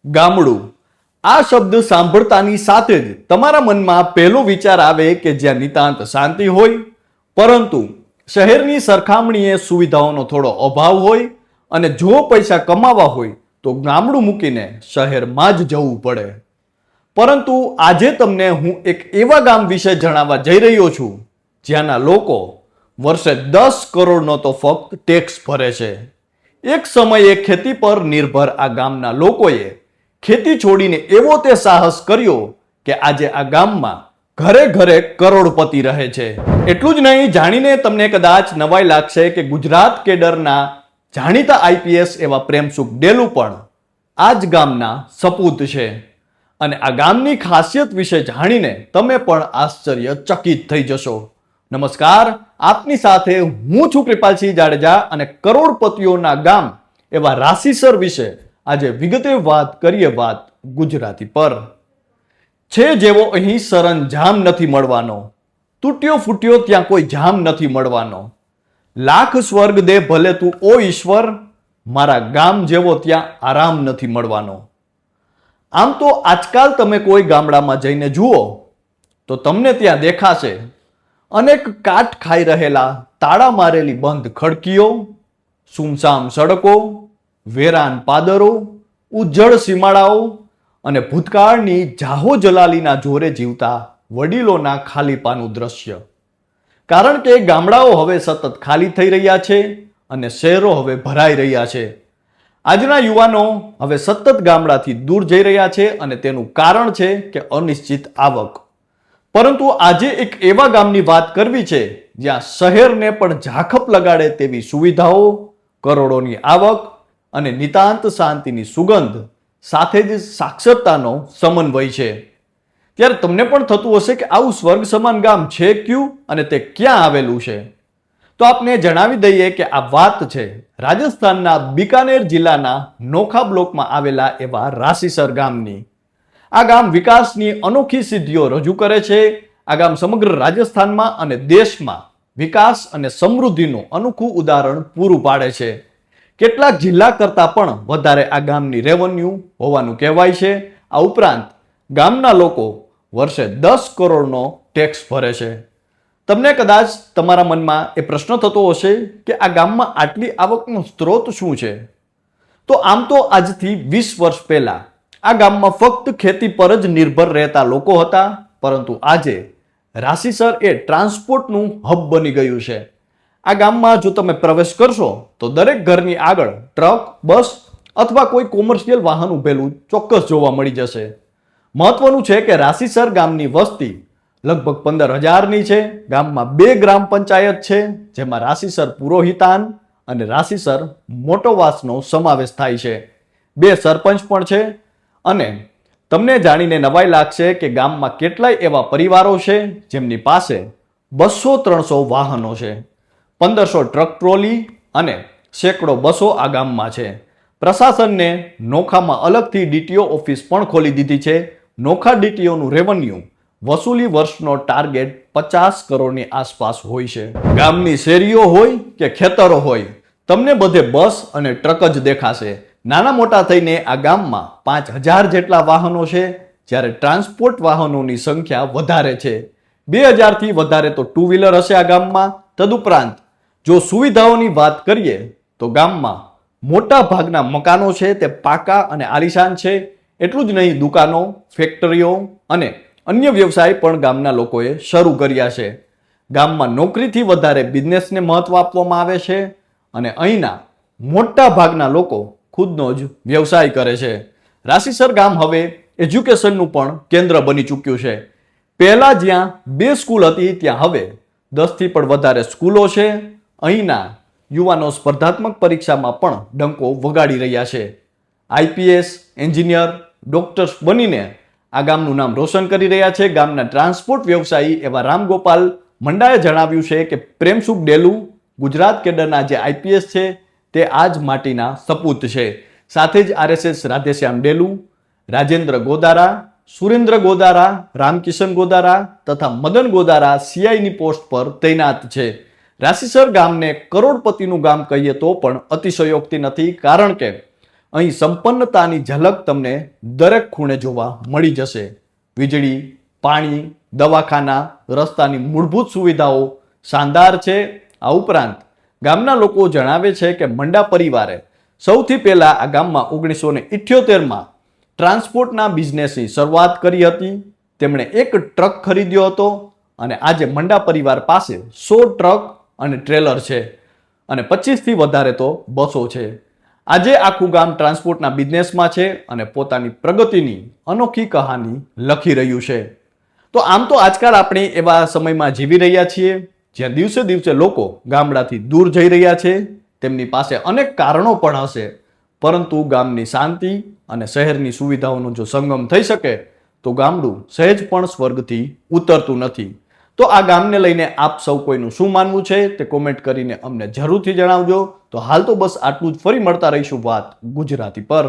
ગામડું આ શબ્દ સાંભળતાની સાથે જ તમારા મનમાં પહેલો વિચાર આવે કે જ્યાં નિતાંત શાંતિ હોય, પરંતુ શહેરની સરખામણીએ સુવિધાઓનો થોડો અભાવ હોય અને જો પૈસા કમાવા હોય તો ગામડું મૂકીને શહેરમાં જ જવું પડે. પરંતુ આજે તમને હું એક એવા ગામ વિશે જણાવવા જઈ રહ્યો છું જ્યાંના લોકો વર્ષે 10 કરોડનો તો ફક્ત ટેક્સ ભરે છે. એક સમયે ખેતી પર નિર્ભર આ ગામના લોકોએ ખેતી છોડીને એવો તે સાહસ કર્યો કે આજે આ ગામમાં ઘરે ઘરે કરોડપતિ રહે છે. એટલું જ નહીં, જાણીને તમને કદાચ નવાઈ લાગશે કે ગુજરાત કેડરના જાણીતા આઈપીએસ એવા પ્રેમસુખ ડેલુ પણ આ જ ગામના સપૂત છે. અને આ ગામની ખાસિયત વિશે જાણીને તમે પણ આશ્ચર્યચકિત થઈ જશો. નમસ્કાર, આપની સાથે હું છું કૃપાલસિંહ જાડેજા અને કરોડપતિઓના ગામ એવા રાશિસર વિશે આજે વિગતે વાત કરીએ. વાત ગુજરાતી પર છે જેવો અહીં સરંજામ નથી મળવાનો, તૂટ્યો ફૂટ્યો ત્યાં કોઈ જામ નથી મળવાનો. લાખ સ્વર્ગ દે ભલે તું ઓ ઈશ્વર, મારા ગામ જેવો ત્યાં આરામ નથી મળવાનો. આમ તો આજકાલ તમે કોઈ ગામડામાં જઈને જુઓ તો તમને ત્યાં દેખાશે અનેક કાટ ખાઈ રહેલા તાળા મારેલી બંધ ખડકીઓ, સુમસામ સડકો, વેરાન પાદરો, ઉજ્જડ સીમાડાઓ અને ભૂતકાળની જાહો જલાલીના જોરે જીવતા વડીલોના ખાલીપાનું દ્રશ્ય. કારણ કે ગામડાઓ હવે સતત ખાલી થઈ રહ્યા છે અને શહેરો હવે ભરાઈ રહ્યા છે. આજના યુવાનો હવે સતત ગામડાથી દૂર જઈ રહ્યા છે અને તેનું કારણ છે કે અનિશ્ચિત આવક. પરંતુ આજે એક એવા ગામની વાત કરવી છે જ્યાં શહેરને પણ ઝાખપ લગાડે તેવી સુવિધાઓ, કરોડોની આવક અને નિતાંત શાંતિની સુગંધ સાથે જ સાક્ષરતાનો સમન્વય છે. ત્યારે તમને પણ થતું હશે કે આવું સ્વર્ગ સમાન ગામ છે ક્યું અને તે ક્યાં આવેલું છે? તો આપને જણાવી દઈએ કે આ વાત છે રાજસ્થાનના બિકાનેર જિલ્લાના નોખા બ્લોકમાં આવેલા એવા રાશિસર ગામની. આ ગામ વિકાસની અનોખી સિદ્ધિઓ રજૂ કરે છે. આ ગામ સમગ્ર રાજસ્થાનમાં અને દેશમાં વિકાસ અને સમૃદ્ધિનું અનોખું ઉદાહરણ પૂરું પાડે છે. કેટલાક જિલ્લા કરતાં પણ વધારે આ ગામની રેવન્યુ હોવાનું કહેવાય છે. આ ઉપરાંત ગામના લોકો વર્ષે 10 કરોડનો ટેક્સ ભરે છે. તમને કદાચ તમારા મનમાં એ પ્રશ્ન થતો હશે કે આ ગામમાં આટલી આવકનો સ્ત્રોત શું છે? તો આમ તો આજથી 20 વર્ષ પહેલા આ ગામમાં ફક્ત ખેતી પર જ નિર્ભર રહેતા લોકો હતા, પરંતુ આજે રાશિસર એ ટ્રાન્સપોર્ટનું હબ બની ગયું છે. આ ગામમાં જો તમે પ્રવેશ કરશો તો દરેક ઘરની આગળ ટ્રક, બસ અથવા કોઈ કોમર્શિયલ વાહન ઉભેલું ચોક્કસ જોવા મળી જશે. મહત્વનું છે કે રાશિસર ગામની વસ્તી લગભગ 15,000ની છે. ગામમાં 2 ગ્રામ પંચાયત છે, જેમાં રાશિસર પુરોહિતાન અને રાશિસર મોટોવાસનો સમાવેશ થાય છે. 2 સરપંચ પણ છે. અને તમને જાણીને નવાઈ લાગશે કે ગામમાં કેટલાય એવા પરિવારો છે જેમની પાસે 200-300 વાહનો છે, 1500 ટ્રક ટ્રોલી અને સેંકડો બસો આ ગામમાં છે. પ્રશાસનને નોખામાં અલગથી ડીટીઓ ઓફિસ પણ ખોલી દીધી છે. નોખા ડીટીઓનું રેવન્યુ વસૂલી વર્ષનો ટાર્ગેટ 50 કરોડની આસપાસ હોય છે. ગામની શેરીઓ હોય કે ખેતરો હોય, તમને બધે બસ અને ટ્રક જ દેખાશે. નાના મોટા થઈને આ ગામમાં 5000 જેટલા વાહનો છે, જ્યારે ટ્રાન્સપોર્ટ વાહનોની સંખ્યા વધારે છે. 2000થી વધારે તો ટુ વ્હીલર હશે આ ગામમાં. તદુપરાંત જો સુવિધાઓની વાત કરીએ તો ગામમાં મોટા ભાગના મકાનો છે તે પાકા અને આલીશાન છે. એટલું જ નહીં, દુકાનો, ફેક્ટરીઓ અને અન્ય વ્યવસાય પણ ગામના લોકોએ શરૂ કર્યા છે. ગામમાં નોકરીથી વધારે બિઝનેસને મહત્વ આપવામાં આવે છે અને અહીંના મોટા ભાગના લોકો ખુદનો જ વ્યવસાય કરે છે. રાશિસર ગામ હવે એજ્યુકેશનનું પણ કેન્દ્ર બની ચૂક્યું છે. પહેલા જ્યાં 2 સ્કૂલ હતી ત્યાં હવે 10થી પણ વધારે સ્કૂલો છે. અહીંના યુવાનો સ્પર્ધાત્મક પરીક્ષામાં પણ ડંકો વગાડી રહ્યા છે. આઈપીએસ, એન્જિનિયર, ડોક્ટર્સ બનીને આ ગામનું નામ રોશન કરી રહ્યા છે. ગામના ટ્રાન્સપોર્ટ વ્યવસાયી એવા રામગોપાલ મંડાએ જણાવ્યું છે કે પ્રેમસુખ ડેલુ ગુજરાત કેડરના જે આઈપીએસ છે તે આ જ માટીના સપૂત છે. સાથે જ આરએસએસ રાધેશ્યામ ડેલુ, રાજેન્દ્ર ગોદારા, સુરેન્દ્ર ગોદારા, રામકિશન ગોદારા તથા મદન ગોદારા સીઆઈની પોસ્ટ પર તૈનાત છે. રાશિસર ગામને કરોડપતિનું ગામ કહીએ તો પણ અતિશયોક્તિ નથી, કારણ કે અહીં સંપન્નતાની ઝલક તમને દરેક ખૂણે જોવા મળી જશે. વીજળી, પાણી, દવાખાના, રસ્તાની મૂળભૂત સુવિધાઓ શાનદાર છે. આ ઉપરાંત ગામના લોકો જણાવે છે કે મંડા પરિવારે સૌથી પહેલા આ ગામમાં 1978માં ટ્રાન્સપોર્ટના બિઝનેસની શરૂઆત કરી હતી. તેમણે એક ટ્રક ખરીદ્યો હતો અને આજે મંડા પરિવાર પાસે 100 ટ્રક અને ટ્રેલર છે અને 25થી વધારે તો બસો છે. આજે આખું ગામ ટ્રાન્સપોર્ટના બિઝનેસમાં છે અને પોતાની પ્રગતિની અનોખી કહાની લખી રહ્યું છે. તો આમ તો આજકાલ આપણે એવા સમયમાં જીવી રહ્યા છીએ જ્યાં દિવસે દિવસે લોકો ગામડાથી દૂર જઈ રહ્યા છે. તેમની પાસે અનેક કારણો પણ હશે, પરંતુ ગામની શાંતિ અને શહેરની સુવિધાઓનો જો સંગમ થઈ શકે તો ગામડું સહેજ પણ સ્વર્ગથી ઉતરતું નથી. તો આ ગામને લઈને આપ સૌ કોઈનું શું માનવું છે તે કોમેન્ટ કરીને અમને જરૂરથી જણાવજો. તો હાલ તો બસ આટલું જ. ફરી મળતા રહીશું વાત ગુજરાતી પર.